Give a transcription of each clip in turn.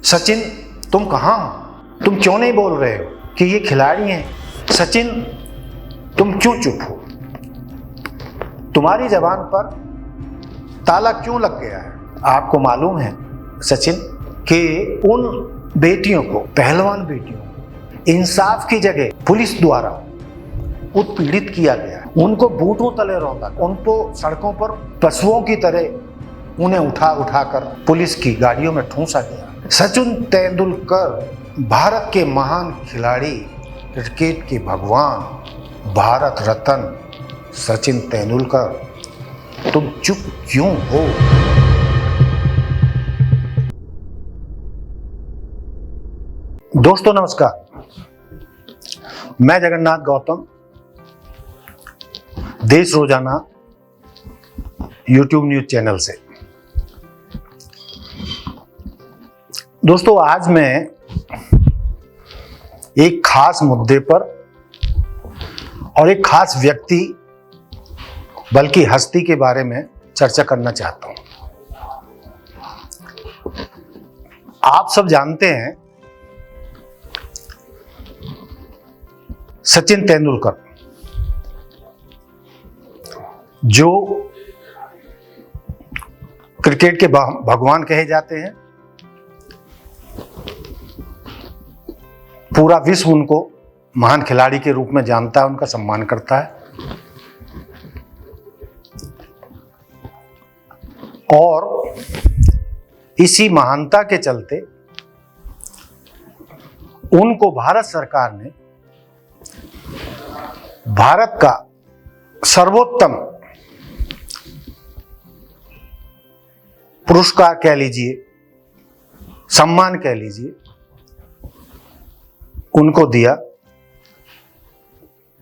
सचिन तुम कहाँ हो? तुम क्यों नहीं बोल रहे हो कि ये खिलाड़ी हैं? सचिन तुम क्यों चुप हो? तुम्हारी जबान पर ताला क्यों लग गया है? आपको मालूम है सचिन कि उन बेटियों को, पहलवान बेटियों को इंसाफ की जगह पुलिस द्वारा उत्पीड़ित किया गया। उनको बूटों तले रौंदा, उनको सड़कों पर पशुओं की तरह उन्हें उठा कर पुलिस की गाड़ियों में ठूंसा गया। सचिन तेंदुलकर भारत के महान खिलाड़ी, क्रिकेट के भगवान, भारत रत्न सचिन तेंदुलकर, तुम चुप क्यों हो? दोस्तों नमस्कार, मैं जगन्नाथ गौतम, देश रोजाना यूट्यूब न्यूज चैनल से। दोस्तों आज मैं एक खास मुद्दे पर और एक खास व्यक्ति बल्कि हस्ती के बारे में चर्चा करना चाहता हूं। आप सब जानते हैं सचिन तेंदुलकर जो क्रिकेट के भगवान कहे जाते हैं। पूरा विश्व उनको महान खिलाड़ी के रूप में जानता है, उनका सम्मान करता है। और इसी महानता के चलते उनको भारत सरकार ने भारत का सर्वोत्तम पुरस्कार कह लीजिए, सम्मान कह लीजिए, उनको दिया,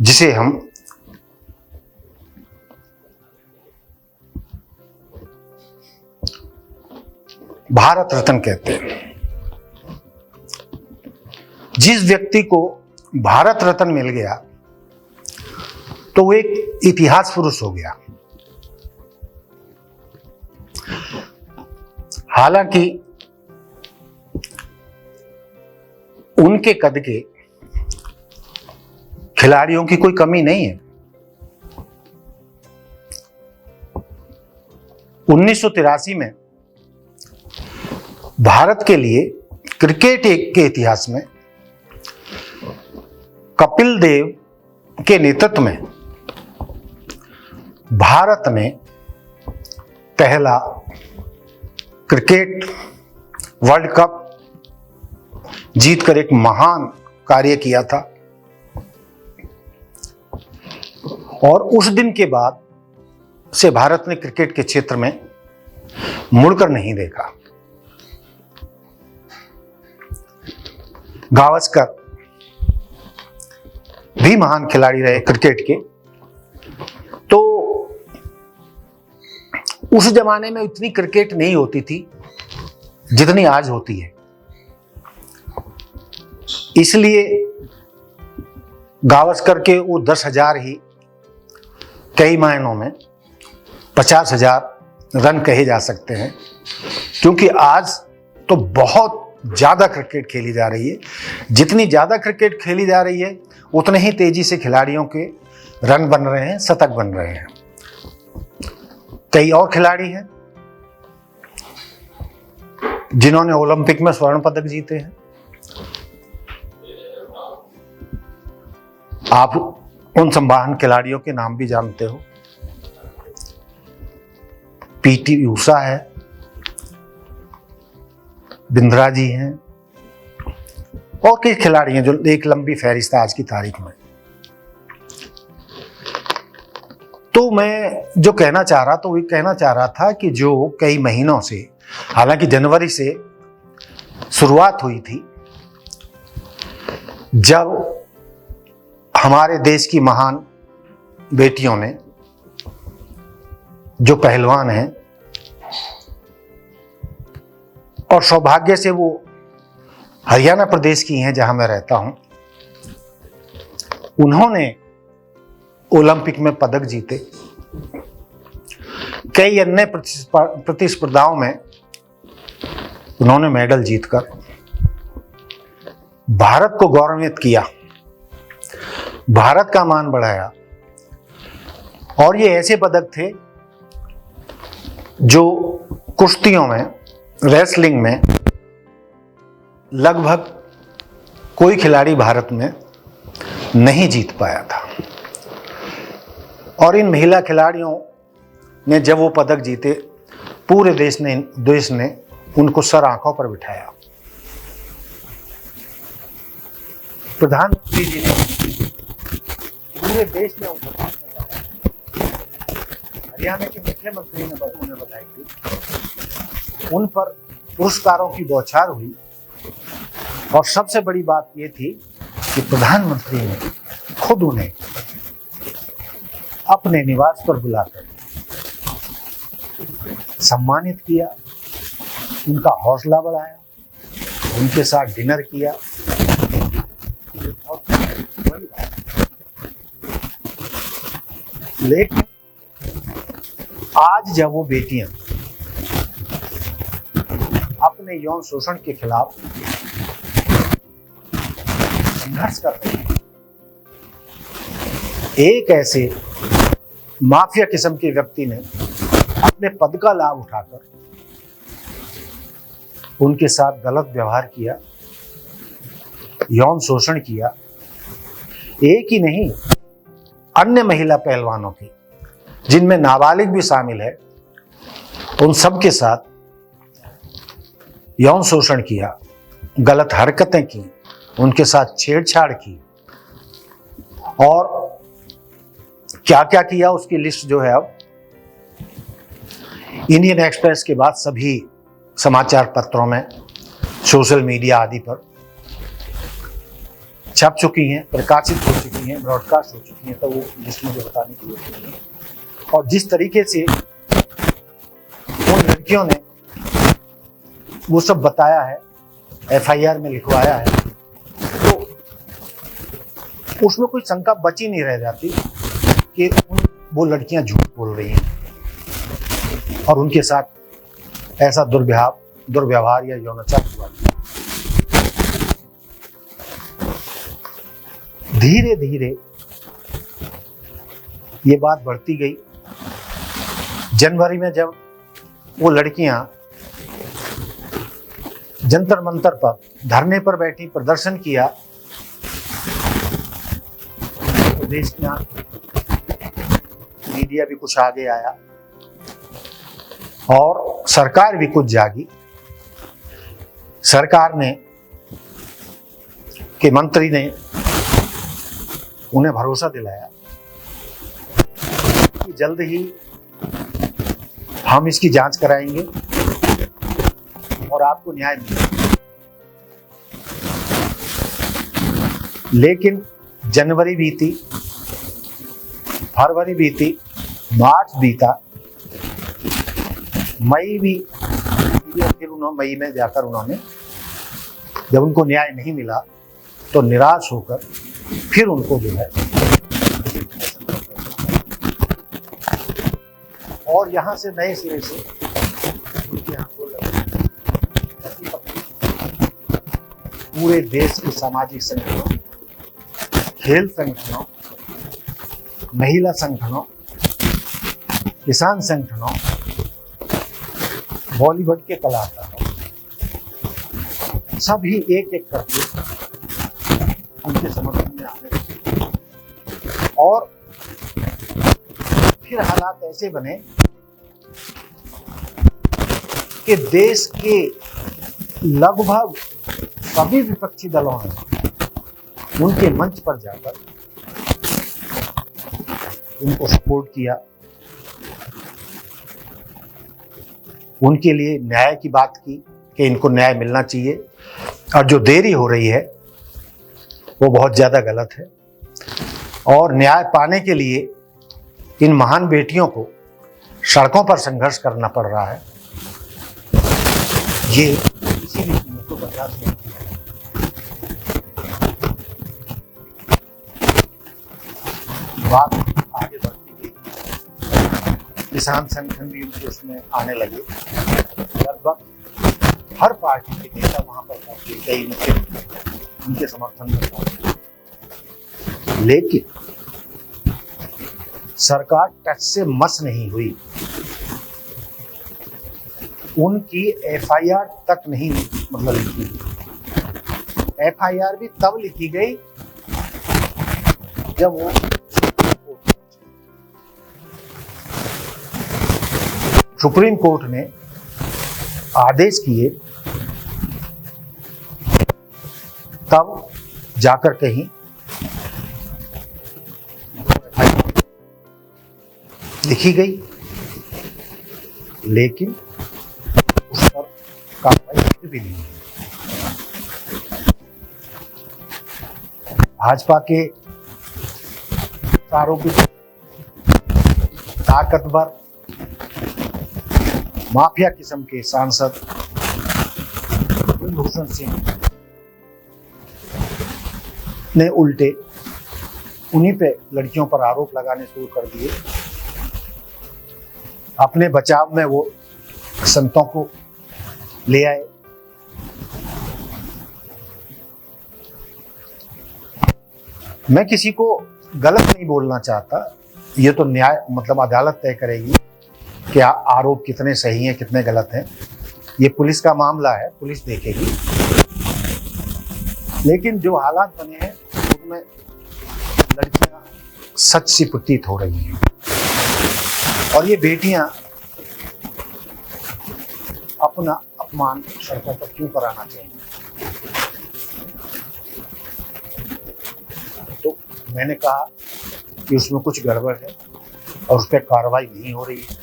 जिसे हम भारत रत्न कहते हैं। जिस व्यक्ति को भारत रत्न मिल गया तो वो एक इतिहास पुरुष हो गया। हालांकि उनके कद के खिलाड़ियों की कोई कमी नहीं है। 1983 में भारत के लिए क्रिकेट के इतिहास में कपिल देव के नेतृत्व में भारत ने पहला क्रिकेट वर्ल्ड कप जीतकर एक महान कार्य किया था। और उस दिन के बाद से भारत ने क्रिकेट के क्षेत्र में मुड़कर नहीं देखा। गावस्कर भी महान खिलाड़ी रहे क्रिकेट के। तो उस जमाने में इतनी क्रिकेट नहीं होती थी जितनी आज होती है। इसलिए गावस्कर के वो 10,000 ही कई मायनों में 50,000 रन कहे जा सकते हैं, क्योंकि आज तो बहुत ज्यादा क्रिकेट खेली जा रही है। जितनी ज्यादा क्रिकेट खेली जा रही है उतने ही तेजी से खिलाड़ियों के रन बन रहे हैं, शतक बन रहे हैं। कई और खिलाड़ी हैं जिन्होंने ओलंपिक में स्वर्ण पदक जीते हैं। आप उन महान खिलाड़ियों के नाम भी जानते हो। पीटी ऊषा है, बिंद्रा जी हैं, और कई खिलाड़ी हैं जो एक लंबी फहरिस्त है आज की तारीख में। तो मैं जो कहना चाह रहा था, वो कहना चाह रहा था कि जो कई महीनों से, हालांकि जनवरी से शुरुआत हुई थी, जब हमारे देश की महान बेटियों ने, जो पहलवान हैं और सौभाग्य से वो हरियाणा प्रदेश की हैं जहां मैं रहता हूं, उन्होंने ओलंपिक में पदक जीते। कई अन्य प्रतिस्पर्धाओं में उन्होंने मेडल जीतकर भारत को गौरवान्वित किया, भारत का मान बढ़ाया। और ये ऐसे पदक थे जो कुश्तियों में, रेसलिंग में लगभग कोई खिलाड़ी भारत में नहीं जीत पाया था। और इन महिला खिलाड़ियों ने जब वो पदक जीते, पूरे देश ने उनको सर आंखों पर बिठाया। प्रधानमंत्री जी ने, पूरे देश ने उनको बताया। हरियाणा के मुख्यमंत्री ने उन्हें बधाई दी। उन पर पुरस्कारों की बौछार हुई। और सबसे बड़ी बात यह थी कि प्रधानमंत्री ने खुद उन्हें अपने निवास पर बुलाकर सम्मानित किया, उनका हौसला बढ़ाया, उनके साथ डिनर किया। और बड़ी बात, लेकिन आज जब वो बेटियां अपने यौन शोषण के खिलाफ संघर्ष कर रही हैं, एक ऐसे माफिया किस्म के व्यक्ति ने अपने पद का लाभ उठाकर उनके साथ गलत व्यवहार किया, यौन शोषण किया। एक ही नहीं, अन्य महिला पहलवानों की, जिनमें नाबालिग भी शामिल है, उन सब के साथ यौन शोषण किया, गलत हरकतें की, उनके साथ छेड़छाड़ की। और क्या क्या किया उसकी लिस्ट जो है अब इंडियन एक्सप्रेस के बाद सभी समाचार पत्रों में, सोशल मीडिया आदि पर छप चुकी हैं, प्रकाशित हो चुकी हैं, ब्रॉडकास्ट हो चुकी हैं, तो वो लिस्ट मुझे बताने की जरूरत नहीं है। और जिस तरीके से उन लड़कियों ने वो सब बताया है, एफआईआर में लिखवाया है, तो उसमें कोई शंका बची नहीं रह जाती कि वो लड़कियां झूठ बोल रही हैं और उनके साथ ऐसा दुर्व्यवहार या यौनाचार हुआ। धीरे धीरे ये बात बढ़ती गई। जनवरी में जब वो लड़कियां जंतर मंतर पर धरने पर बैठी, प्रदर्शन किया, तो देश में मीडिया भी कुछ आगे आया और सरकार भी कुछ जागी। सरकार ने के मंत्री ने उन्हें भरोसा दिलाया कि जल्द ही हम इसकी जांच कराएंगे और आपको न्याय मिलेगा। लेकिन जनवरी बीती, फरवरी बीती, मार्च बीता, मई भी, फिर मई में जाकर उन्होंने, जब उनको न्याय नहीं मिला तो निराश होकर फिर उनको जो है, और यहां से नए सिरे से पूरे देश के सामाजिक संगठनों, खेल संगठनों, महिला संगठनों, किसान संगठनों, बॉलीवुड के कलाकारों, सभी एक एक करके उनके समर्थन में आने लगे। और फिर हालात ऐसे बने कि देश के लगभग सभी विपक्षी दलों ने उनके मंच पर जाकर उनको सपोर्ट किया, उनके लिए न्याय की बात की कि इनको न्याय मिलना चाहिए और जो देरी हो रही है वो बहुत ज़्यादा गलत है। और न्याय पाने के लिए इन महान बेटियों को सड़कों पर संघर्ष करना पड़ रहा है। ये किसी भी कीमत को बर्दाश्त नहीं किया। बात आगे बढ़ती गई, किसान संगठन भी उनके उसमें आने लगे। लगभग हर पार्टी के नेता वहां पर पहुंचे, कई मुख्यमंत्री उनके समर्थन में पहुंचे, लेकिन सरकार टच से मस नहीं हुई, उनकी एफआईआर तक नहीं लिखी। एफआईआर भी तब लिखी गई जब वो सुप्रीम कोर्ट ने आदेश किए, तब जाकर कहीं लिखी गई, लेकिन उस पर कार्रवाई भी नहीं हुई। भाजपा के आरोपी ताकतवर माफिया किस्म के सांसद ब्रिजभूषण सिंह ने उल्टे उन्हीं पे लड़कियों पर आरोप लगाने शुरू कर दिए। अपने बचाव में वो संतों को ले आए। मैं किसी को गलत नहीं बोलना चाहता, ये तो न्याय अदालत तय करेगी कि आरोप कितने सही हैं कितने गलत हैं। ये पुलिस का मामला है, पुलिस देखेगी। लेकिन जो हालात बने हैं उनमें लड़कियां सच सी प्रतीत हो रही हैं, और ये बेटियां अपना अपमान सड़कों पर क्यों कराना चाहिए। तो मैंने कहा कि उसमें कुछ गड़बड़ है और उस पर कार्रवाई नहीं हो रही है,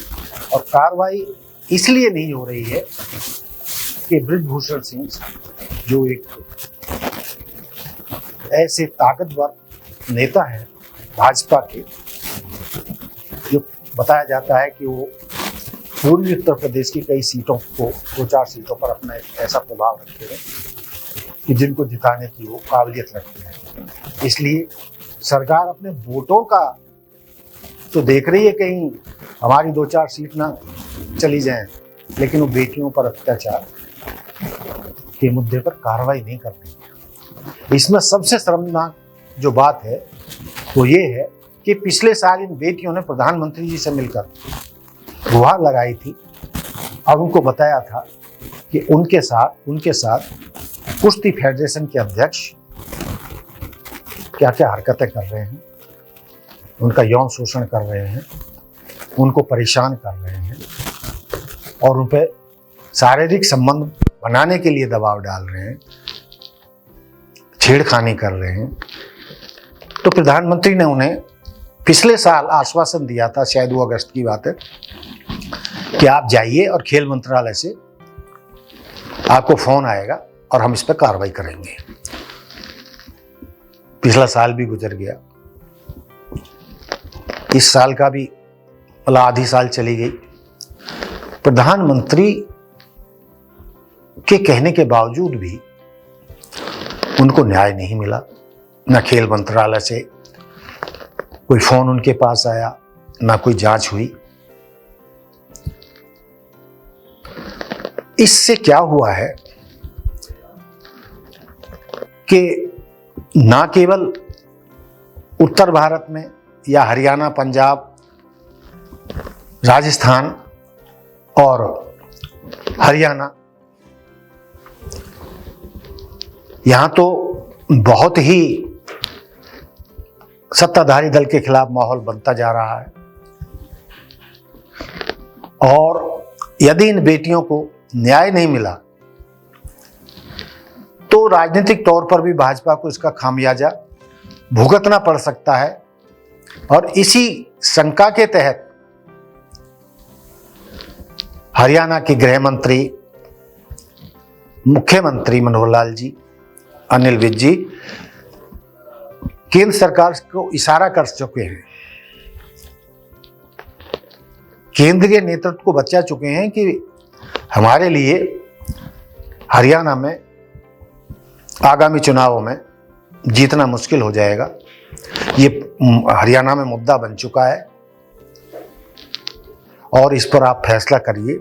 और कार्रवाई इसलिए नहीं हो रही है कि ब्रिजभूषण सिंह जो एक ऐसे ताकतवर नेता है भाजपा के, जो बताया जाता है कि वो पूर्वी उत्तर प्रदेश की कई सीटों को, 2-4 सीटों पर अपना एक ऐसा प्रभाव रखते हैं कि जिनको जिताने की वो काबिलियत रखते हैं। इसलिए सरकार अपने वोटों का तो देख रही है, कहीं हमारी 2-4 सीट ना चली जाएं, लेकिन वो बेटियों पर अत्याचार के मुद्दे पर कार्रवाई नहीं कर रही है। इसमें सबसे शर्मनाक जो बात है वो ये है कि पिछले साल इन बेटियों ने प्रधानमंत्री जी से मिलकर गुहार लगाई थी और उनको बताया था कि उनके साथ कुश्ती फेडरेशन के अध्यक्ष क्या क्या हरकतें कर रहे हैं, उनका यौन शोषण कर रहे हैं, उनको परेशान कर रहे हैं और उन पर शारीरिक संबंध बनाने के लिए दबाव डाल रहे हैं, छेड़खानी कर रहे हैं। तो प्रधानमंत्री ने उन्हें पिछले साल आश्वासन दिया था, शायद वो अगस्त की बात है, कि आप जाइए और खेल मंत्रालय से आपको फोन आएगा और हम इस पर कार्रवाई करेंगे। पिछला साल भी गुजर गया, इस साल का भी आधी साल चली गई। प्रधानमंत्री के कहने के बावजूद भी उनको न्याय नहीं मिला। न खेल मंत्रालय से कोई फोन उनके पास आया, ना कोई जांच हुई। इससे क्या हुआ है कि ना केवल उत्तर भारत में या हरियाणा, पंजाब, राजस्थान और हरियाणा, यहां तो बहुत ही सत्ताधारी दल के खिलाफ माहौल बनता जा रहा है, और यदि इन बेटियों को न्याय नहीं मिला तो राजनीतिक तौर पर भी भाजपा को इसका खामियाजा भुगतना पड़ सकता है। और इसी शंका के तहत हरियाणा के गृह मंत्री, मुख्यमंत्री मनोहर लाल जी, अनिल विज जी केंद्र सरकार को इशारा कर चुके हैं, केंद्रीय नेतृत्व को बता चुके हैं कि हमारे लिए हरियाणा में आगामी चुनावों में जीतना मुश्किल हो जाएगा। ये हरियाणा में मुद्दा बन चुका है और इस पर आप फैसला करिए।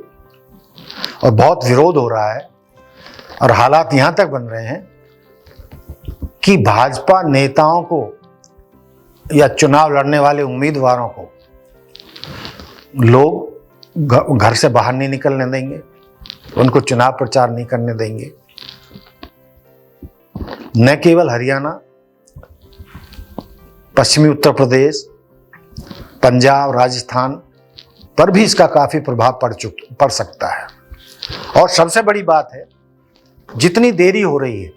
और बहुत विरोध हो रहा है और हालात यहाँ तक बन रहे हैं कि भाजपा नेताओं को या चुनाव लड़ने वाले उम्मीदवारों को लोग घर से बाहर नहीं निकलने देंगे, उनको चुनाव प्रचार नहीं करने देंगे। न केवल हरियाणा, पश्चिमी उत्तर प्रदेश, पंजाब, राजस्थान पर भी इसका काफी प्रभाव पड़ सकता है। और सबसे बड़ी बात है, जितनी देरी हो रही है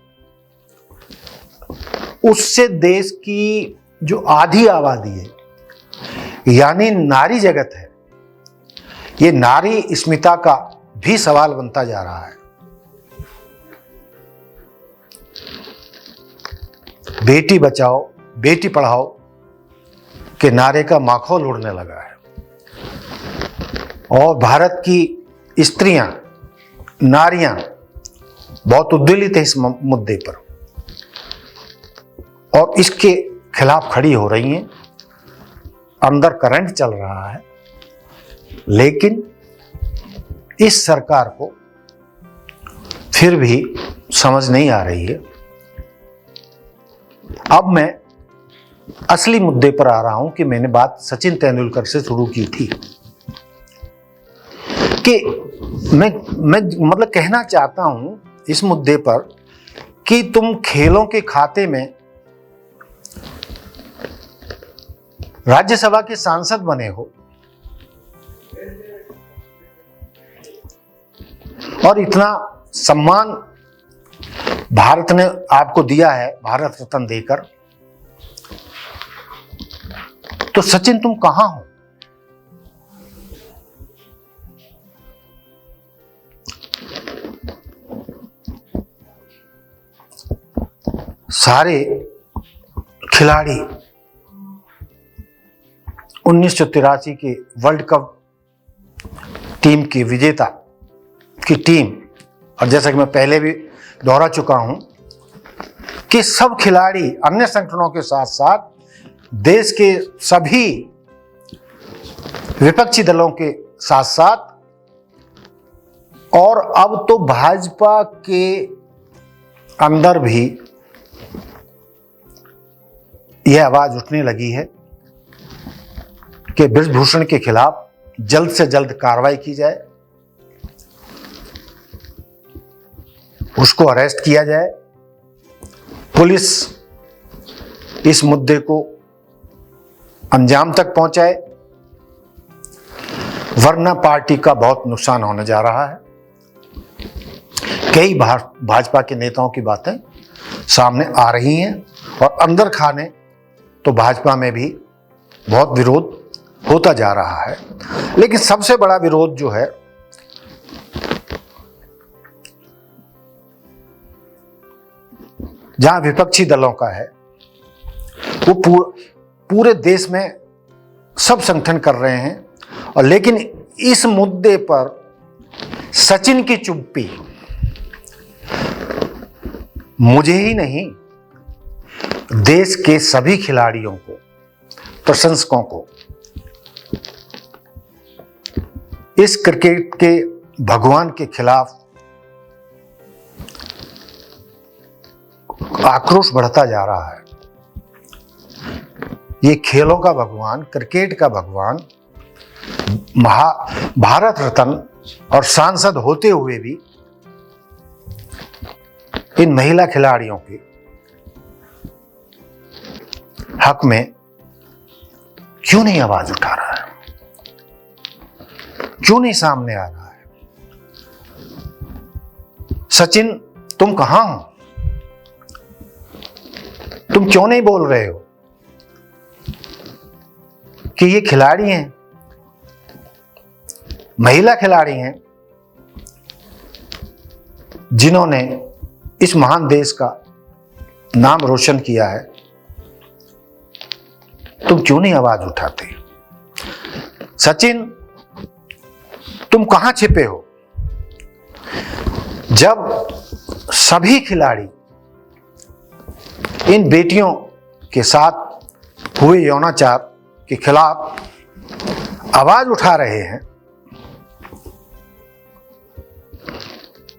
उससे देश की जो आधी आबादी है यानी नारी जगत है, ये नारी अस्मिता का भी सवाल बनता जा रहा है। बेटी बचाओ बेटी पढ़ाओ के नारे का माखौल उड़ने लगा है और भारत की स्त्रियां, नारियां बहुत उद्वेलित है इस मुद्दे पर और इसके खिलाफ खड़ी हो रही हैं। अंदर करंट चल रहा है, लेकिन इस सरकार को फिर भी समझ नहीं आ रही है। अब मैं असली मुद्दे पर आ रहा हूं कि मैंने बात सचिन तेंदुलकर से शुरू की थी कि मैं मतलब कहना चाहता हूं इस मुद्दे पर कि तुम खेलों के खाते में राज्यसभा के सांसद बने हो और इतना सम्मान भारत ने आपको दिया है, भारत रत्न देकर, तो सचिन तुम कहां हो? सारे खिलाड़ी 1983 के वर्ल्ड कप टीम की विजेता की टीम, और जैसा कि मैं पहले भी दोहरा चुका हूं कि सब खिलाड़ी अन्य संगठनों के साथ साथ देश के सभी विपक्षी दलों के साथ साथ और अब तो भाजपा के अंदर भी यह आवाज उठने लगी है कि ब्रजभूषण के खिलाफ जल्द से जल्द कार्रवाई की जाए, उसको अरेस्ट किया जाए, पुलिस इस मुद्दे को अंजाम तक पहुंचाए, वरना पार्टी का बहुत नुकसान होने जा रहा है। कई भाजपा के नेताओं की बातें सामने आ रही हैं और अंदर खाने तो भाजपा में भी बहुत विरोध होता जा रहा है। लेकिन सबसे बड़ा विरोध जो है जहां विपक्षी दलों का है, वो पूरे देश में सब संगठन कर रहे हैं, और लेकिन इस मुद्दे पर सचिन की चुप्पी मुझे ही नहीं, देश के सभी खिलाड़ियों को, प्रशंसकों को, इस क्रिकेट के भगवान के खिलाफ आक्रोश बढ़ता जा रहा है। ये खेलों का भगवान, क्रिकेट का भगवान, भारत रत्न और सांसद होते हुए भी इन महिला खिलाड़ियों के हक में क्यों नहीं आवाज उठा रहा है, क्यों नहीं सामने आ रहा है? सचिन तुम कहां हो? तुम क्यों नहीं बोल रहे हो कि ये खिलाड़ी हैं, महिला खिलाड़ी हैं, जिन्होंने इस महान देश का नाम रोशन किया है? तुम क्यों नहीं आवाज उठाते? सचिन तुम कहां छिपे हो? जब सभी खिलाड़ी इन बेटियों के साथ हुए यौनाचार के खिलाफ आवाज उठा रहे हैं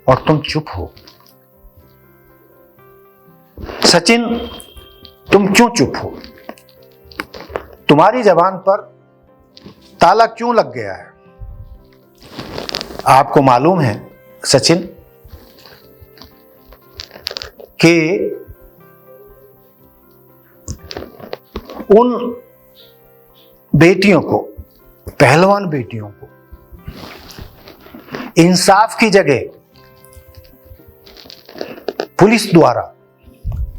और तुम चुप हो। सचिन, तुम क्यों चुप हो? तुम्हारी जबान पर ताला क्यों लग गया है? आपको मालूम है सचिन कि उन बेटियों को, पहलवान बेटियों को इंसाफ की जगह पुलिस द्वारा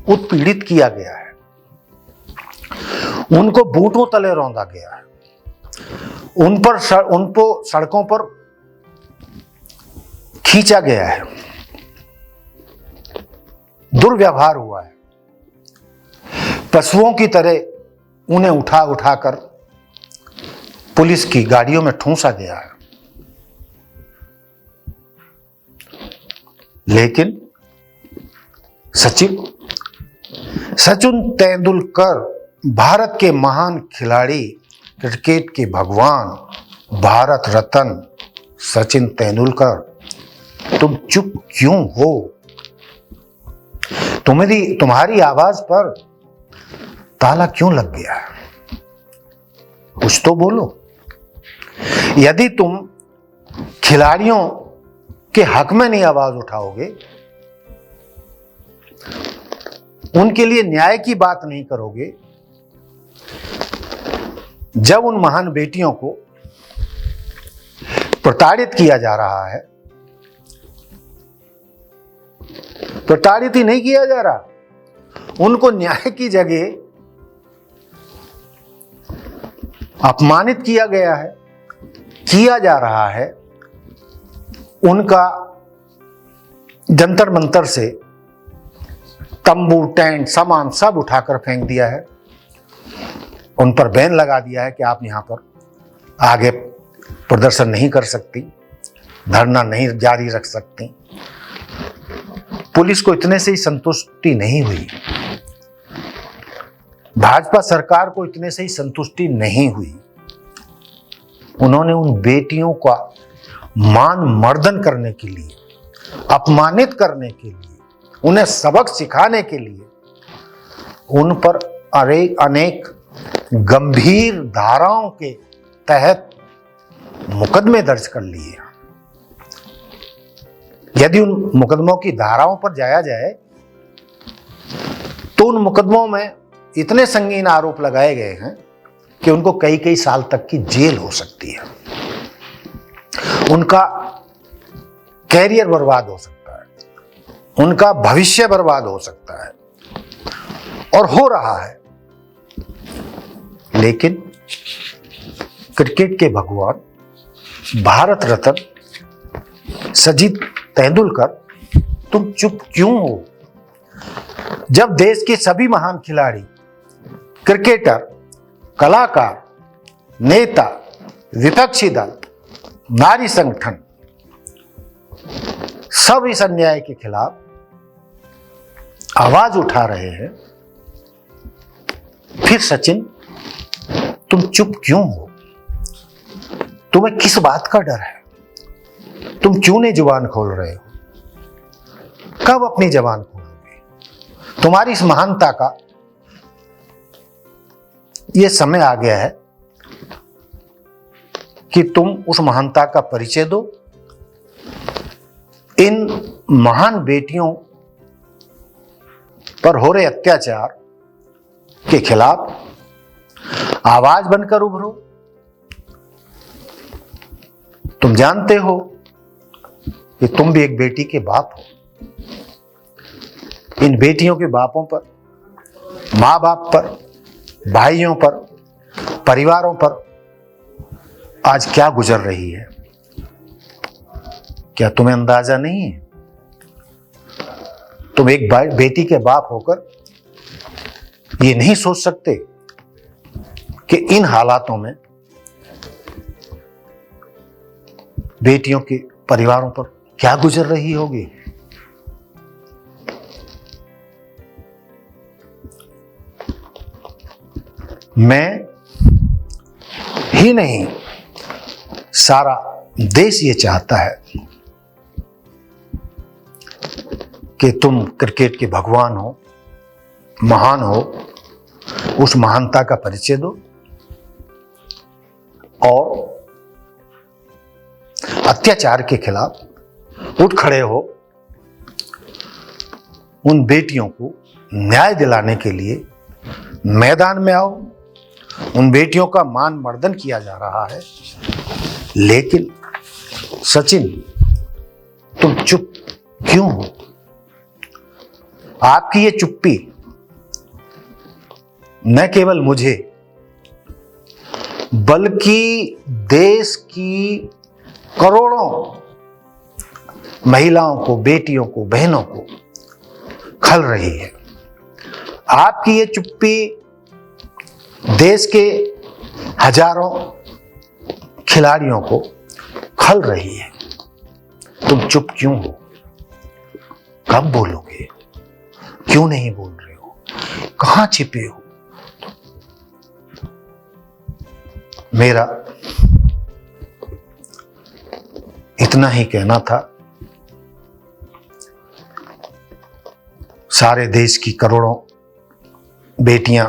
उत्पीड़ित किया गया है, उनको बूटों तले रौंदा गया है, उनको सड़कों पर खींचा गया है, दुर्व्यवहार हुआ है, पशुओं की तरह उन्हें उठा उठाकर पुलिस की गाड़ियों में ठूंसा गया है। लेकिन सचिन तेंदुलकर, भारत के महान खिलाड़ी, क्रिकेट के भगवान, भारत रत्न सचिन तेंदुलकर, तुम चुप क्यों हो? तुम्हारी आवाज पर ताला क्यों लग गया? कुछ तो बोलो। यदि तुम खिलाड़ियों के हक में नहीं आवाज उठाओगे, उनके लिए न्याय की बात नहीं करोगे, जब उन महान बेटियों को प्रताड़ित किया जा रहा है, प्रताड़ित ही नहीं किया जा रहा, उनको न्याय की जगह अपमानित किया गया है, किया जा रहा है, उनका जंतर मंतर से तंबू, टेंट, सामान सब उठाकर फेंक दिया है, उन पर बैन लगा दिया है कि आप यहां पर आगे प्रदर्शन नहीं कर सकती, धरना नहीं जारी रख सकती। पुलिस को इतने से ही संतुष्टि नहीं हुई, भाजपा सरकार को इतने से ही संतुष्टि नहीं हुई, उन्होंने उन बेटियों का मान मर्दन करने के लिए, अपमानित करने के लिए, उन्हें सबक सिखाने के लिए उन पर अनेक गंभीर धाराओं के तहत मुकदमे दर्ज कर लिए। यदि उन मुकदमों की धाराओं पर जाया जाए तो उन मुकदमों में इतने संगीन आरोप लगाए गए हैं कि उनको कई कई साल तक की जेल हो सकती है, उनका कैरियर बर्बाद हो सकता है, उनका भविष्य बर्बाद हो सकता है, और हो रहा है। लेकिन क्रिकेट के भगवान, भारत रत्न सचिन तेंदुलकर, तुम चुप क्यों हो? जब देश के सभी महान खिलाड़ी, क्रिकेटर, कलाकार, नेता, विपक्षी दल, नारी संगठन सब इस अन्याय के खिलाफ आवाज उठा रहे हैं, फिर सचिन तुम चुप क्यों हो? तुम्हें किस बात का डर है? तुम क्यों नहीं जुबान खोल रहे हो? कब अपनी जबान खोलोगे? तुम्हारी इस महानता का यह समय आ गया है कि तुम उस महानता का परिचय दो, इन महान बेटियों पर हो रहे अत्याचार के खिलाफ आवाज बनकर उभरो। तुम जानते हो कि तुम भी एक बेटी के बाप हो। इन बेटियों के बापों पर, माँ बाप पर, भाइयों पर, परिवारों पर आज क्या गुजर रही है, क्या तुम्हें अंदाजा नहीं है? तुम एक बेटी के बाप होकर ये नहीं सोच सकते कि इन हालातों में बेटियों के परिवारों पर क्या गुजर रही होगी? मैं ही नहीं, सारा देश ये चाहता है कि तुम क्रिकेट के भगवान हो, महान हो उस महानता का परिचय दो और अत्याचार के खिलाफ उठ खड़े हो। उन बेटियों को न्याय दिलाने के लिए मैदान में आओ। उन बेटियों का मान मर्दन किया जा रहा है, लेकिन सचिन तुम चुप क्यों हो? आपकी ये चुप्पी न केवल मुझे बल्कि देश की करोड़ों महिलाओं को, बेटियों को, बहनों को खल रही है। आपकी ये चुप्पी देश के हजारों खिलाड़ियों को खल रही है। तुम चुप क्यों हो? कब बोलोगे? क्यों नहीं बोल रहे हो? कहां छिपे हो? मेरा इतना ही कहना था। सारे देश की करोड़ों बेटियां,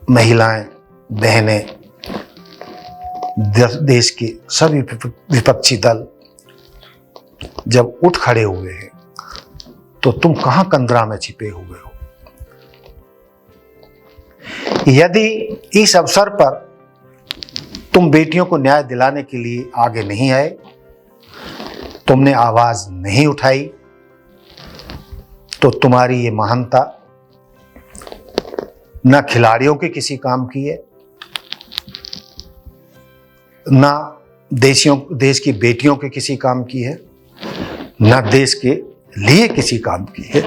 महिलाएं, बहनें, देश के सभी विपक्षी दल जब उठ खड़े हुए हैं तो तुम कहां कंदरा में छिपे हुए हो? यदि इस अवसर पर तुम बेटियों को न्याय दिलाने के लिए आगे नहीं आए, तुमने आवाज नहीं उठाई, तो तुम्हारी ये महानता न खिलाड़ियों के किसी काम की है, न देश की बेटियों के किसी काम की है, न देश के लिए किसी काम की है।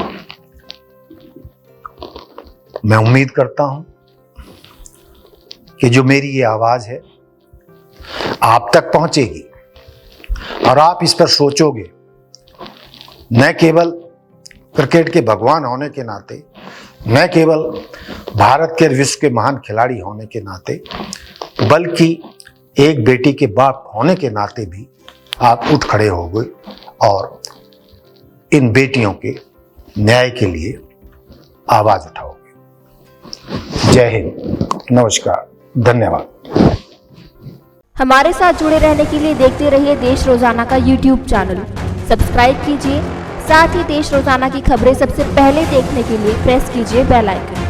मैं उम्मीद करता हूं कि जो मेरी ये आवाज है आप तक पहुंचेगी और आप इस पर सोचोगे, न केवल क्रिकेट के भगवान होने के नाते, न केवल भारत के विश्व के महान खिलाड़ी होने के नाते, बल्कि एक बेटी के बाप होने के नाते भी आप उठ खड़े होगे और इन बेटियों के न्याय के लिए आवाज उठाओगे। जय हिंद, नमस्कार, धन्यवाद। हमारे साथ जुड़े रहने के लिए देखते रहिए देश रोजाना का YouTube चैनल। सब्सक्राइब कीजिए, साथ ही देश रोजाना की खबरें सबसे पहले देखने के लिए प्रेस कीजिए बेल आइकन।